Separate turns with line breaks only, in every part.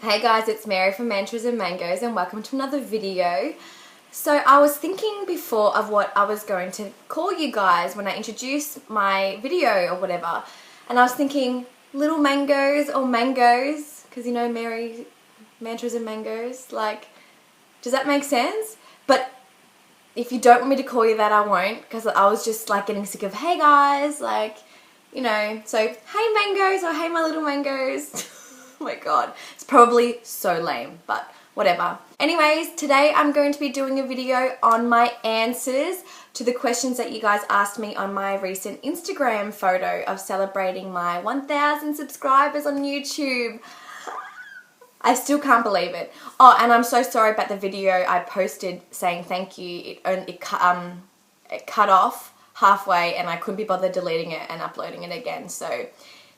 Hey guys, it's Mary from Mantras and Mangoes and welcome to another video. So I was thinking before of what I was going to call you guys when I introduce my video or whatever. And I was thinking little mangoes or mangoes, because you know Mary, Mantras and Mangoes, like, does that make sense? But if you don't want me to call you that, I won't, because I was just like getting sick of, hey guys, like, you know, so hey mangoes or hey my little mangoes. Oh my god, it's probably so lame, but whatever. Anyways, today I'm going to be doing a video on my answers to the questions that you guys asked me on my recent Instagram photo of celebrating my 1,000 subscribers on YouTube. I still can't believe it. Oh, and I'm so sorry about the video I posted saying thank you. It cut off halfway and I couldn't be bothered deleting it and uploading it again. So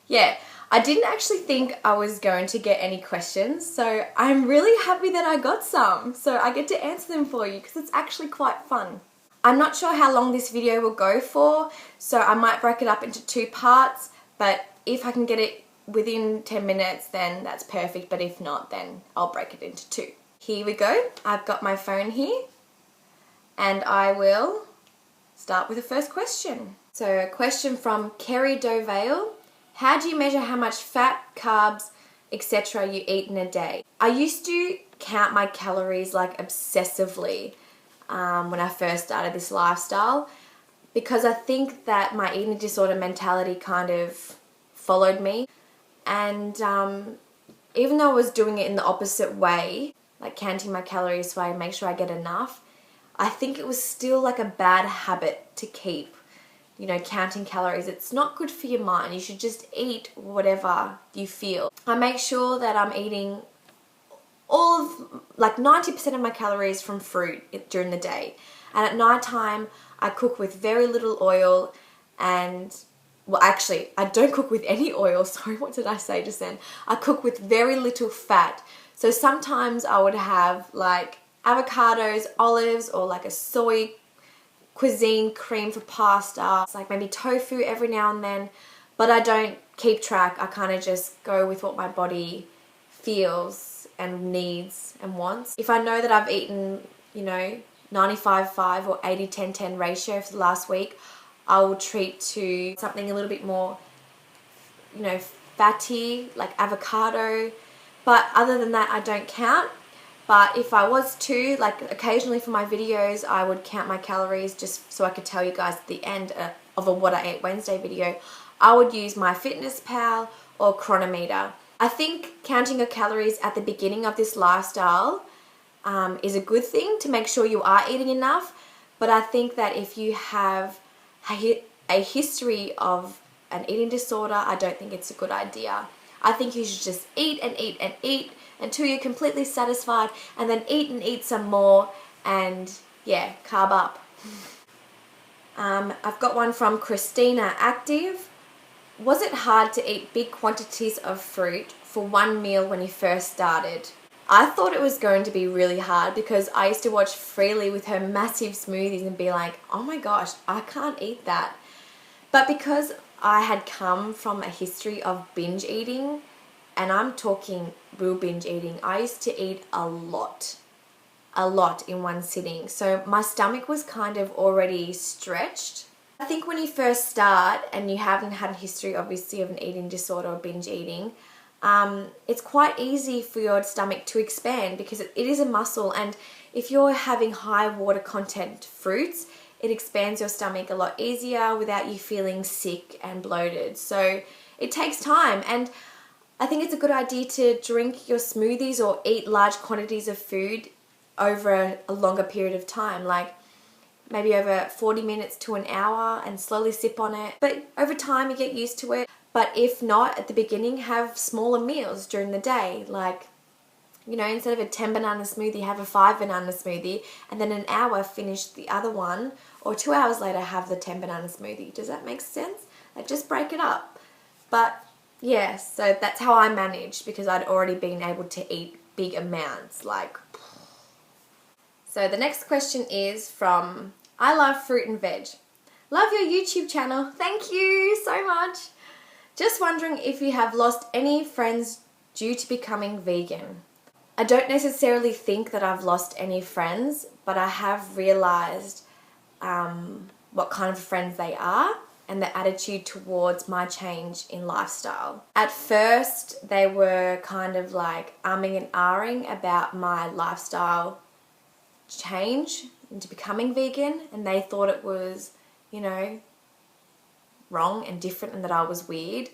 yeah, I didn't actually think I was going to get any questions, so I'm really happy that I got some. So I get to answer them for you because it's actually quite fun. I'm not sure how long this video will go for, so I might break it up into 2 parts, but if I can get it within 10 minutes, then that's perfect, but if not, then I'll break it into 2. Here we go. I've got my phone here, and I will start with the first question. So a question from Kerry Dovale. How do you measure how much fat, carbs, etc. you eat in a day? I used to count my calories like obsessively when I first started this lifestyle, because I think that my eating disorder mentality kind of followed me. And even though I was doing it in the opposite way, like counting my calories so I make sure I get enough, I think it was still like a bad habit to keep. You know, counting calories. It's not good for your mind. You should just eat whatever you feel. I make sure that I'm eating all of, like 90% of my calories from fruit during the day. And at night time, I cook with very little oil and, well actually, I don't cook with any oil. Sorry, what did I say just then? I cook with very little fat. So sometimes I would have like avocados, olives, or like a soy cuisine cream for pasta. It's like maybe tofu every now and then, but I don't keep track. I kind of just go with what my body feels and needs and wants. If I know that I've eaten, you know, 95-5 or 80-10-10 ratio for the last week, I will treat to something a little bit more, you know, fatty, like avocado. But other than that, I don't count. But if I was to, like occasionally for my videos, I would count my calories just so I could tell you guys at the end of a What I Ate Wednesday video. I would use my MyFitnessPal or Chronometer. I think counting your calories at the beginning of this lifestyle is a good thing to make sure you are eating enough. But I think that if you have a history of an eating disorder, I don't think it's a good idea. I think you should just eat and eat and eat until you're completely satisfied, and then eat and eat some more, and yeah, carb up. I've got one from Christina Active. Was it hard to eat big quantities of fruit for one meal when you first started? I thought it was going to be really hard because I used to watch Freely with her massive smoothies and be like, oh my gosh, I can't eat that. But because I had come from a history of binge eating, and I'm talking real binge eating, I used to eat a lot in one sitting. So my stomach was kind of already stretched. I think when you first start and you haven't had a history obviously of an eating disorder or binge eating, it's quite easy for your stomach to expand because it is a muscle, and if you're having high water content fruits, it expands your stomach a lot easier without you feeling sick and bloated. So it takes time, and I think it's a good idea to drink your smoothies or eat large quantities of food over a longer period of time, like maybe over 40 minutes to an hour, and slowly sip on it. But over time you get used to it. But if not, at the beginning, have smaller meals during the day. Like, you know, instead of a 10 banana smoothie, have a 5 banana smoothie, and then an hour finish the other one, or 2 hours later have the 10 banana smoothie. Does that make sense? Like, just break it up. But yeah, so that's how I managed, because I'd already been able to eat big amounts, like. So the next question is from I Love Fruit and Veg. Love your YouTube channel. Thank you so much. Just wondering if you have lost any friends due to becoming vegan. I don't necessarily think that I've lost any friends, but I have realised what kind of friends they are and the attitude towards my change in lifestyle. At first, they were kind of like umming and ahhing about my lifestyle change into becoming vegan, and they thought it was, you know, wrong and different and that I was weird,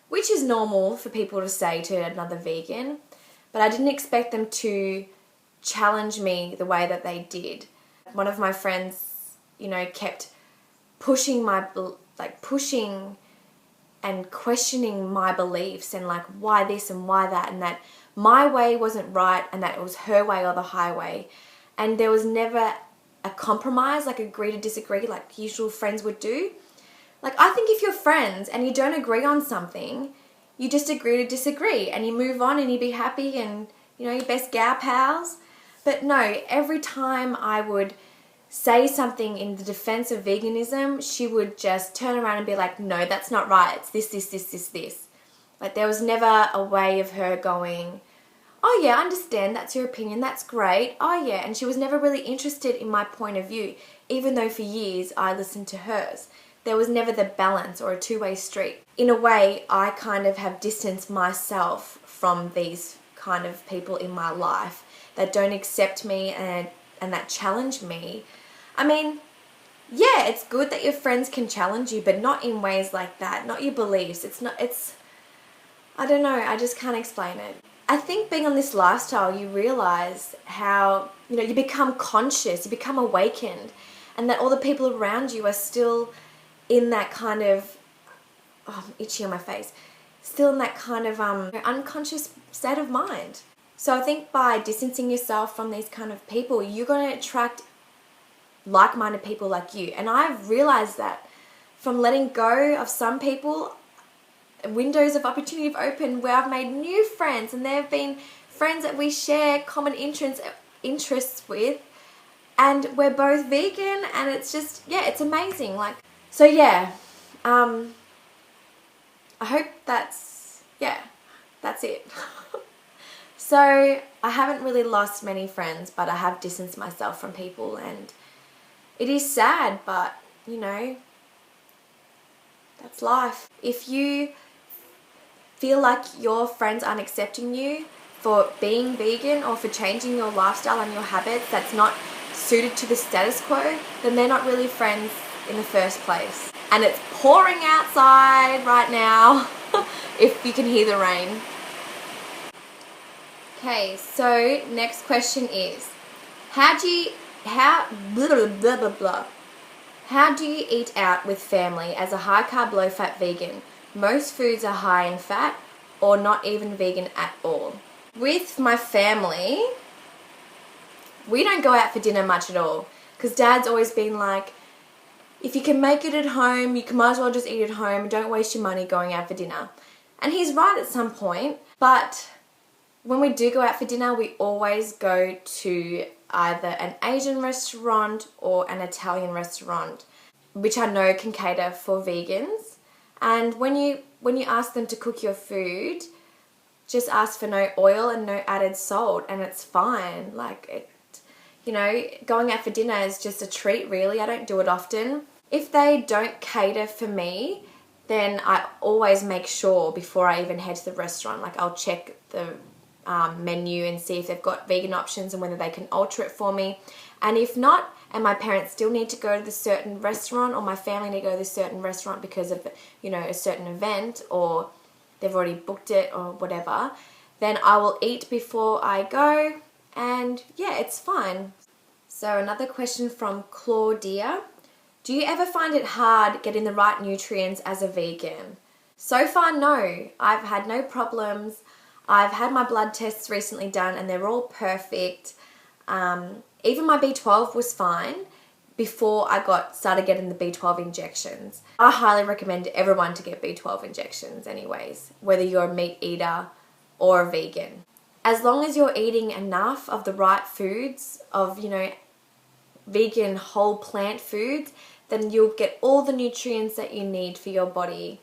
which is normal for people to say to another vegan, but I didn't expect them to challenge me the way that they did. One of my friends, you know, kept pushing and questioning my beliefs and like why this and why that, and that my way wasn't right and that it was her way or the highway. And there was never a compromise, like agree to disagree like usual friends would do. Like, I think if you're friends and you don't agree on something, you just agree to disagree and you move on and you be happy and, you know, your best gal pals. But no, every time I would say something in the defense of veganism, she would just turn around and be like, no, that's not right. It's this. Like, there was never a way of her going, oh yeah, I understand, that's your opinion, that's great, oh yeah. And she was never really interested in my point of view, even though for years I listened to hers. There was never the balance or a two-way street. In a way, I kind of have distanced myself from these kind of people in my life that don't accept me and that challenge me. I mean, yeah, it's good that your friends can challenge you, but not in ways like that, not your beliefs. I don't know, I just can't explain it. I think being on this lifestyle, you realize how, you know, you become conscious, you become awakened, and that all the people around you are still in that kind of, oh, I'm itchy on my face, still in that kind of unconscious state of mind. So I think by distancing yourself from these kind of people, you're going to attract like-minded people like you. And I've realized that from letting go of some people, windows of opportunity have opened where I've made new friends, and they've been friends that we share common interests with, and we're both vegan, and it's just, yeah, it's amazing. Like, so yeah, I hope that's it. So I haven't really lost many friends, but I have distanced myself from people, and it is sad, but, you know, that's life. If you feel like your friends aren't accepting you for being vegan or for changing your lifestyle and your habits that's not suited to the status quo, then they're not really friends in the first place. And it's pouring outside right now, if you can hear the rain. Okay, so next question is, how do you eat out with family as a high carb, low fat vegan? Most foods are high in fat or not even vegan at all. With my family, we don't go out for dinner much at all, because Dad's always been like, if you can make it at home, you might as well just eat at home. Don't waste your money going out for dinner. And he's right at some point, but when we do go out for dinner, we always go to either an Asian restaurant or an Italian restaurant, which I know can cater for vegans. And when you ask them to cook your food, just ask for no oil and no added salt, and it's fine. Like, it, you know, going out for dinner is just a treat, really. I don't do it often. If they don't cater for me, then I always make sure before I even head to the restaurant, like, I'll check the menu and see if they've got vegan options and whether they can alter it for me. And if not, and my parents still need to go to the certain restaurant, or my family need to go to the certain restaurant because of, you know, a certain event, or they've already booked it or whatever, then I will eat before I go, and yeah, it's fine. So another question from Claudia. Do you ever find it hard getting the right nutrients as a vegan? So far, no. I've had no problems. I've had my blood tests recently done and they're all perfect. Even my B12 was fine before I started getting the B12 injections. I highly recommend everyone to get B12 injections anyways, whether you're a meat eater or a vegan. As long as you're eating enough of the right foods, of, you know, vegan whole plant foods, then you'll get all the nutrients that you need for your body.